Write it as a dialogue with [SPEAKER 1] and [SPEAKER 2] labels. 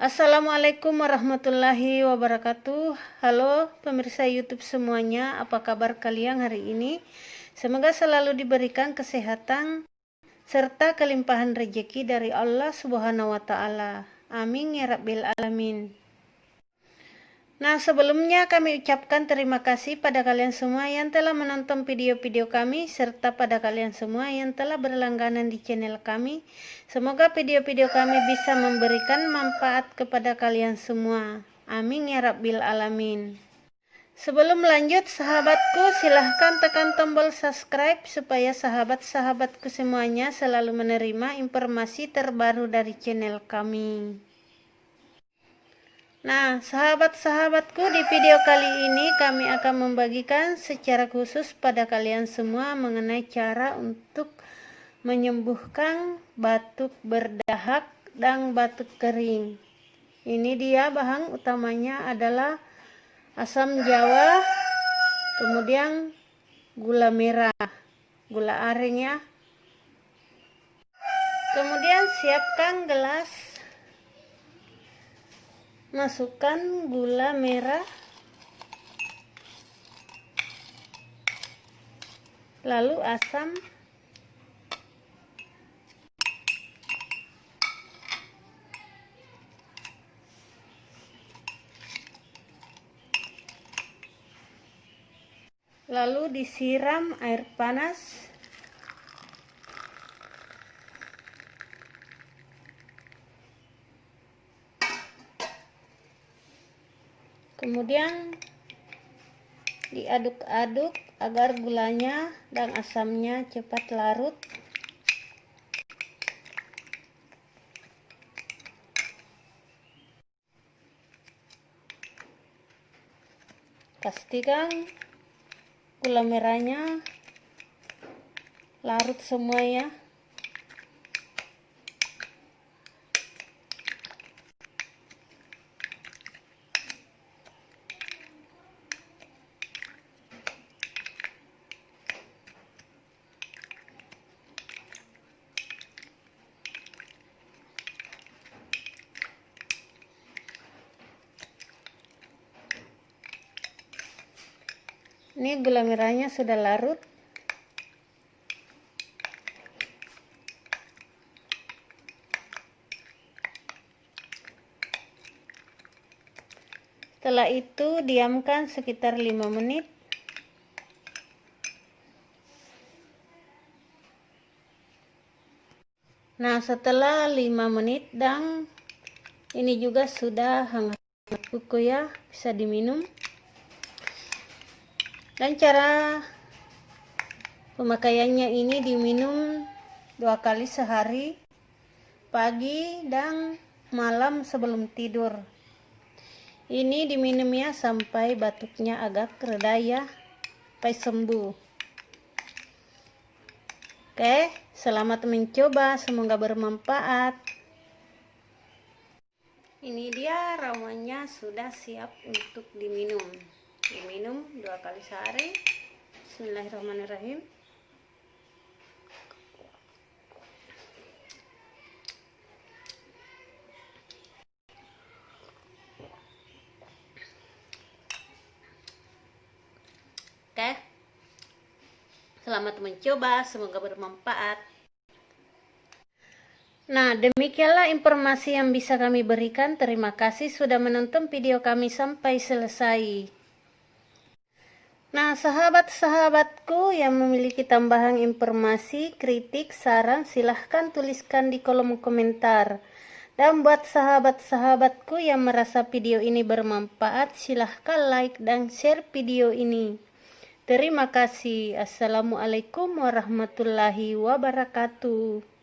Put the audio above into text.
[SPEAKER 1] Assalamualaikum warahmatullahi wabarakatuh. Halo pemirsa YouTube semuanya, apa kabar kalian hari ini? Semoga selalu diberikan kesehatan serta kelimpahan rezeki dari Allah Subhanahu wa taala. Amin ya rabbil alamin. Nah, sebelumnya kami ucapkan terima kasih pada kalian semua yang telah menonton video-video kami, serta pada kalian semua yang telah berlangganan di channel kami. Semoga video-video kami bisa memberikan manfaat kepada kalian semua. Amin ya rabbil alamin. Sebelum lanjut, sahabatku, silahkan tekan tombol subscribe supaya sahabat-sahabatku semuanya selalu menerima informasi terbaru dari channel kami. Nah, sahabat-sahabatku, di video kali ini kami akan membagikan secara khusus pada kalian semua mengenai cara untuk menyembuhkan batuk berdahak dan batuk kering. Ini dia bahan utamanya adalah asam jawa, kemudian gula merah, gula aren ya. Kemudian siapkan gelas, masukkan gula merah, lalu asam, lalu disiram air panas. Kemudian diaduk-aduk agar gulanya dan asamnya cepat larut. Pastikan gula merahnya larut semua ya. Ini gula merahnya sudah larut. Setelah itu diamkan sekitar 5 menit. Nah, setelah 5 menit dan ini juga sudah hangat kuku ya, bisa diminum. Dan cara pemakaiannya ini diminum 2 kali sehari, pagi dan malam sebelum tidur. Ini diminumnya sampai batuknya agak reda ya, sampai sembuh. Oke, selamat mencoba, semoga bermanfaat. Ini dia ramuannya sudah siap untuk diminum. Diminum 2 kali sehari. Bismillahirrahmanirrahim. Oke, selamat mencoba, semoga bermanfaat. Nah, demikianlah informasi yang bisa kami berikan. Terima kasih sudah menonton video kami sampai selesai. Nah, sahabat-sahabatku yang memiliki tambahan informasi, kritik, saran, silahkan tuliskan di kolom komentar. Dan buat sahabat-sahabatku yang merasa video ini bermanfaat, silahkan like dan share video ini. Terima kasih. Assalamualaikum warahmatullahi wabarakatuh.